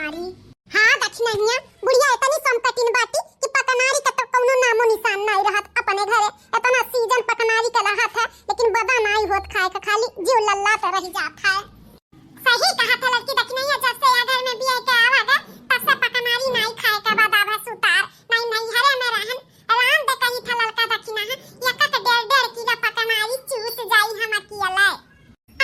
पकनारी। हाँ दक्षिणहिया बुढ़िया इतनी संपत्तिन बाटी कि पकनारी का तो कोनो नामो निशान नहीं रहत अपने घरे। इतना सीजन पकनारी का रहत है लेकिन बदा नहीं होत खाए का, खाली जीव लल्ला तो रह जात है। सही कहा था लड़की दक्षिणहिया, जब से या घर में भी है के आवागा तब से पकनारी नहीं खाए का बदा भस उतार नहीं हरे में रहन आराम दे कही था लड़का दक्षिणा है यका के 1.5 किलो पकनारी चूस जाई हम अकेले।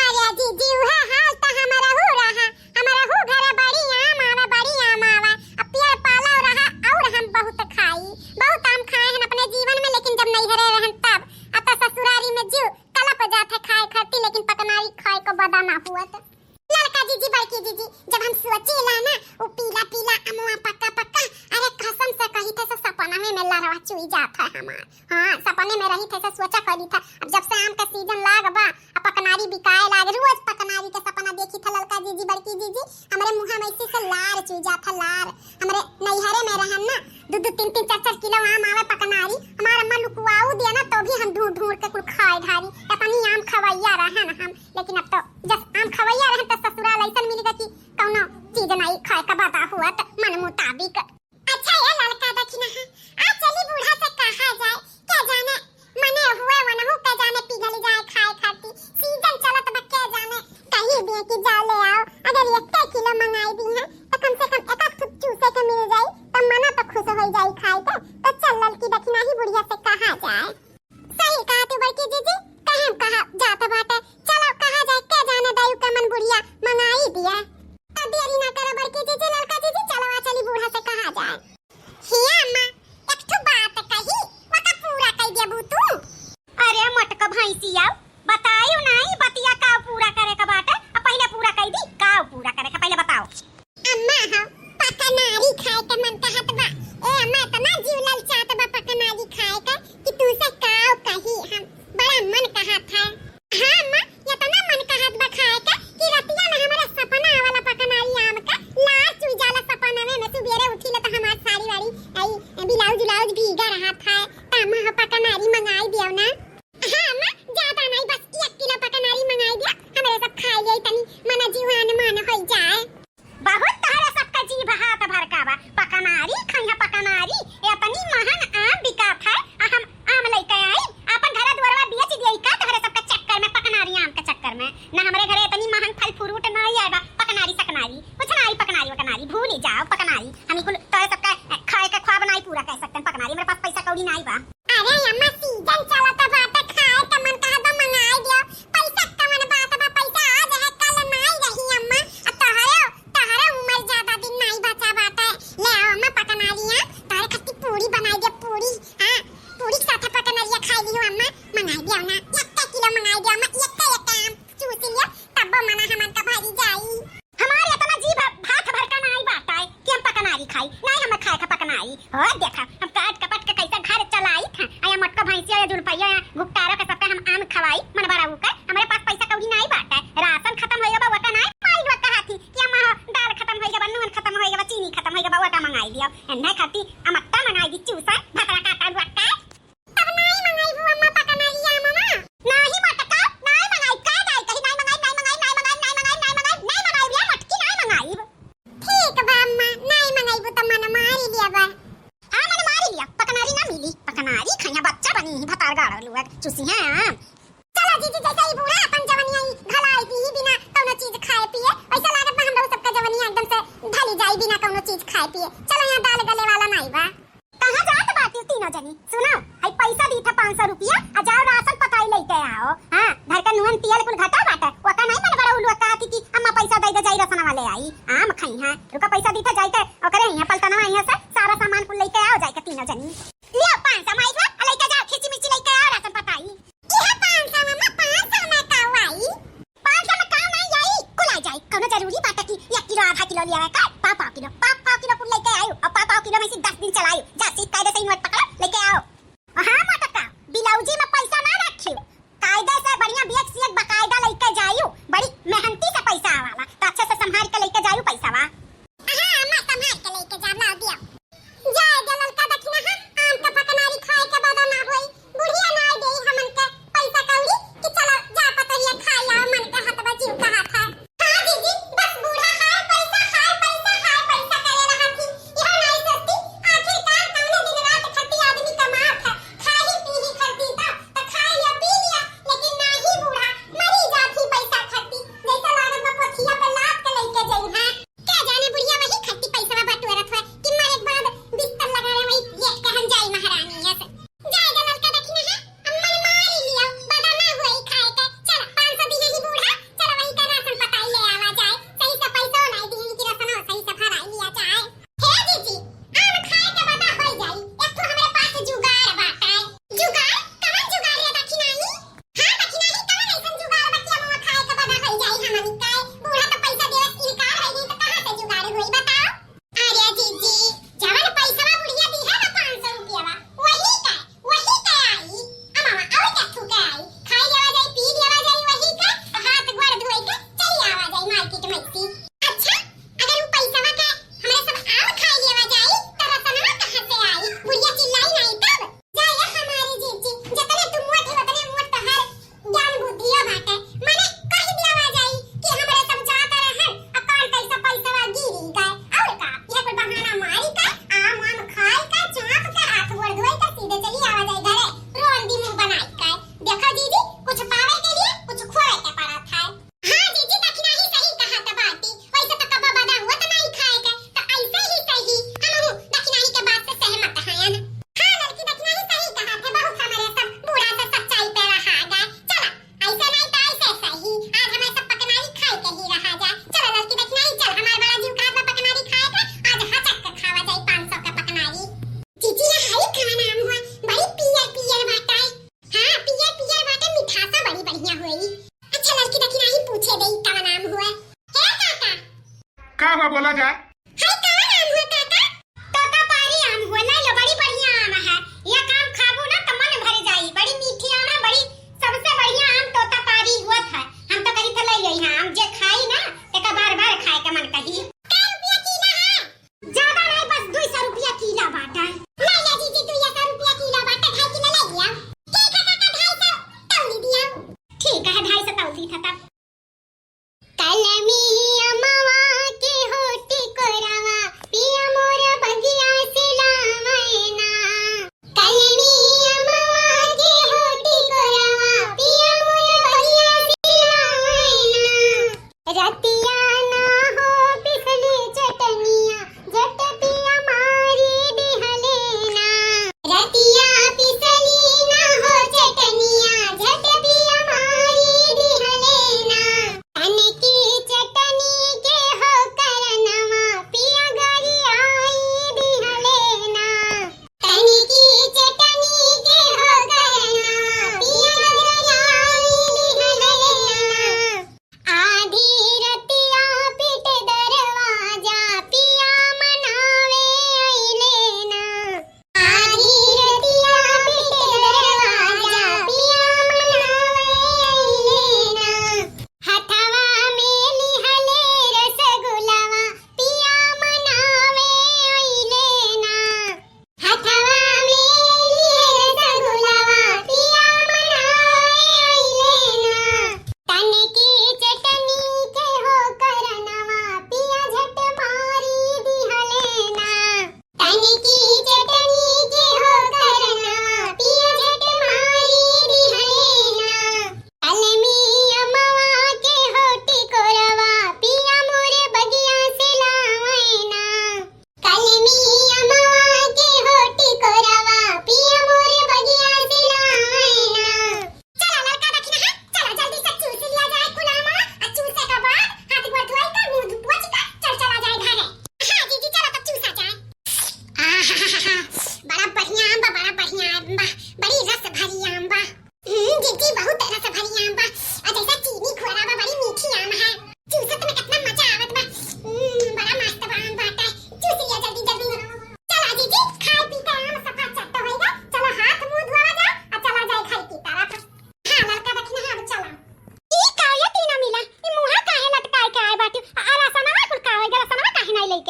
अरे जी जीव है हाल तो हमारा हो रहा, हमारा हो घरे बड़ी आम आवा अब पेड़ पाला रहा और हम बहुत आम खाए हैं अपने जीवन में, लेकिन जब नहीं हरे रहन तब अत ससुरारी में जीव कलप जात है खाए खाती, लेकिन पकनारी खाए को बदा ना हुआ था। लड़का जीजी बड़की जीजी जब हम सोचेला ना वो पीला पीला अमुआ पक्का पक्का, अरे कसम से कही थे से सपना में लहरवा चुई जात है हमार। हाँ सपने में रही थे से सोचा करी था, अब जब से आम का सीजन लाग बा अब पकनारी बिकाए लाग, रोज पकनारी का सपना देखी था लड़का जीजी बड़की जीजी, हमारे मुंह में ऐसे से लार चुई जात है लार। हमारे नैहरे में रहन ना 2-3 4 किलो आम आवे पकनारी, हमारा अम्मा लुकवाऊ दिया ना तो भी हम ढूंढ ढूंढ के कुल खाए धारी अपनी आम खवैया रहन हम, लेकिन अब तो जब आम खवैया रहन तो ससुराल ऐसा मिलेगा कि कौनो चीज नहीं खाए का बता हुआ तो मन मुताबिक। अच्छा ये लड़का दक्षिणा है आज चली बूढ़ा से कहा जाए क्या जाने मने हुए वनहु के जाने पिघल जाए खाए खाती सीजन चलत बा क्या जाने कहीं भी कि जा ले आओ, अगर 1 किलो मंगाई दी है तो कम से कम एक आध चूसे के मिल जाए तो मना तो खुश हो जाए खाए के, तो चल लड़की दक्षिणा ही बुढ़िया से कहा जाए। सही कहा तू बड़की जीजी कहा जात बाटे, चलो कहा जाए क्या जाने दायु का मन बुढ़िया मंगाई दिया, तो देरी ना करो बड़की जीजी लड़का जीजी चलो आ चली बूढ़ा से कहा जाए। हिया अम्मा एक तो बात कही वका पूरा कह देबू तू। अरे मटका भैंसिया बताइयो नहीं बतिया का पूरा करे का बात है, पहले पूरा कह दी का पूरा करे का पहले बताओ। अम्मा हो पकनारी खाए के मन कहत बा, ए अम्मा तना जीव ललचात बा पकनारी खाए का कि तू से काव कही हम बड़ा मन कहत है। हां अम्मा ये तना मन कहत बा खाए का कि रतिया में हमारा सपना वाला पकनारी आम का लार चुई जाला सपना में सुबेरे उठी ले तो हमार साड़ी वाड़ी आई ब्लाउज भीगा रहा था त अम्मा हो पकनारी मंगाई दियो ना। हां अम्मा ज्यादा नहीं बस 1 किलो पकनारी मंगाई दिया, हमारे सब खाई जाई तनी मना जीवान मान हो जाए। बहुत तारा सबका जीव हाथ भरकावा पकनारी खैया पकनारी ए तनी महन आम बिकात है, हम आम लेके आई अपन घर द्वारवा बेच दिए का तहरे सबका चक्कर में पकनारी आम के चक्कर में ना हमारे घरे इतनी महन फल फ्रूट नहीं आएगा पकनारी सकनारी कुछ नहीं पकनारी भूल ही जाओ पकनारी हम कुल तहरे सबका खाए का ख्वाब नहीं पूरा कर सकते पकनारी, मेरे पास पैसा कौड़ी नहीं बा। अरे अम्मा सीजन चलत बात खाए का मन कहा तो मंगाई दियो, पैसा कवन बात बा पैसा आज है कल नहीं रही अम्मा, अब तहरे उम्र ज्यादा दिन नहीं बचा बात है, ले आओ अम्मा पकनारियां तहरे खट्टी पूरी बनाई दे पूरी। हां पूरी के साथ पकनारियां खाई लियो अम्मा मंगाई दियो ना 1 किलो मंगाई दियो अम्मा, एक आम चूस लियो तब मना हमन का भारी जाई। हमारे इतना जीव हाथ भर का नहीं बात है कि हम पकनारी खाई नहीं, हम खाए का पकनारी हो देखा हम काट कपट के कैसा घर चलाई था आया मटका भैंसिया या जुलपैया गुप्तारा के सबका हम आम खवाई मन बड़ा होकर, हमारे पास पैसा कौड़ी नहीं बात है, राशन खत्म हो गया वटा नहीं पाई वटा हाथी कि हम दाल खत्म हो गया नून खत्म हो गया चीनी खत्म हो गया वटा मंगाई दियो एन्ने खाती अमट्टा मंगाई दी चूसा भतरा काटा वटा तब नहीं मंगाई वो अम्मा पकनारिया मामा नहीं मटका नहीं मंगाई का जाए कहीं नहीं मंगाई बिया मटकी नहीं मंगाई। ठीक बा अम्मा नहीं मंगाई वो तो मन मारी लिया बा। हां मन मारी लिया पकनारी ना मिली पकनारी खैया बच्चा बनी भतार गाड़ लुआ चूसी है। चलो जीजी जैसे ही बूढ़ा अपन जवनिया घलाई दी बिना कोनो चीज खाए पिए ऐसा लागत बा हम लोग सबका जवनिया एकदम से ढली जाई बिना कोनो चीज खाए पिए। चलो यहां दाल गले वाला नहीं बा कहां जात बाती तीनों जनी सुनो आई पैसा दी था 500 रुपया आ जाओ राशन पकाई लेके आओ। हां घर का नून तेल कुल घटा बाटा ओका नहीं मन बड़ा उलवा कहती कि अम्मा पैसा दे दे जाई राशन वाले आई आम खई हां रुका पैसा दी था जाई के ओकरे यहां पलटना यहां से सारा सामान कुल लेके आओ जाई के तीनों जनी ले 500 माइक लेके जाओ खिची मिची लेके आओ राशन पकाई। यह 500 मम्मा 500 में का आई 500 में का नहीं आई कुल आ जाई कोनो जरूरी बात की 1 किलो आधा किलो लिया का पाव किलो कुल लेके आयो और पाव किलो में से 10 दिन चलायो जा सीट कायदे से नोट पकड़ लेके आओ। हां मटका ब्लाउजी में पैसा ना रखियो कायदे से बढ़िया बेच से बकायदा लेके जायो बड़ी मेहनती से पैसा वाला तो अच्छे से संभाल के लेके जायो पैसा वा। हां अम्मा संभाल के लेके जा ला दिया जाए दलल का दक्षिणा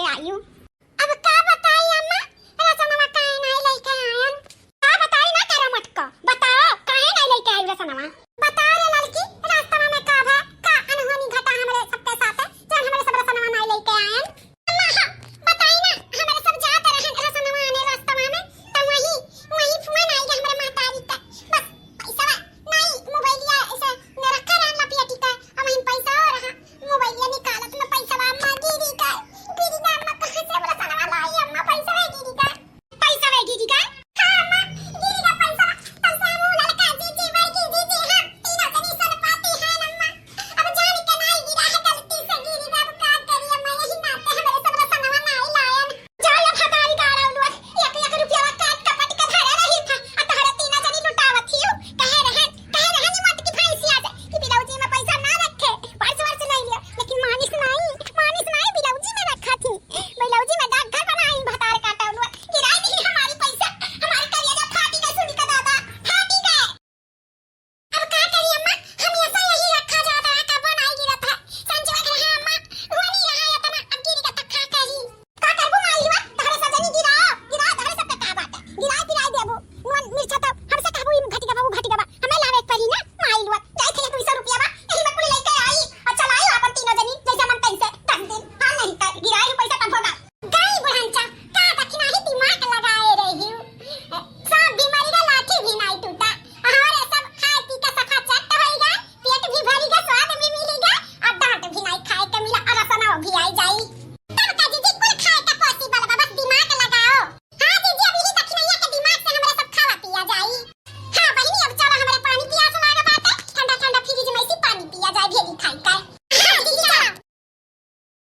के आई हूँ।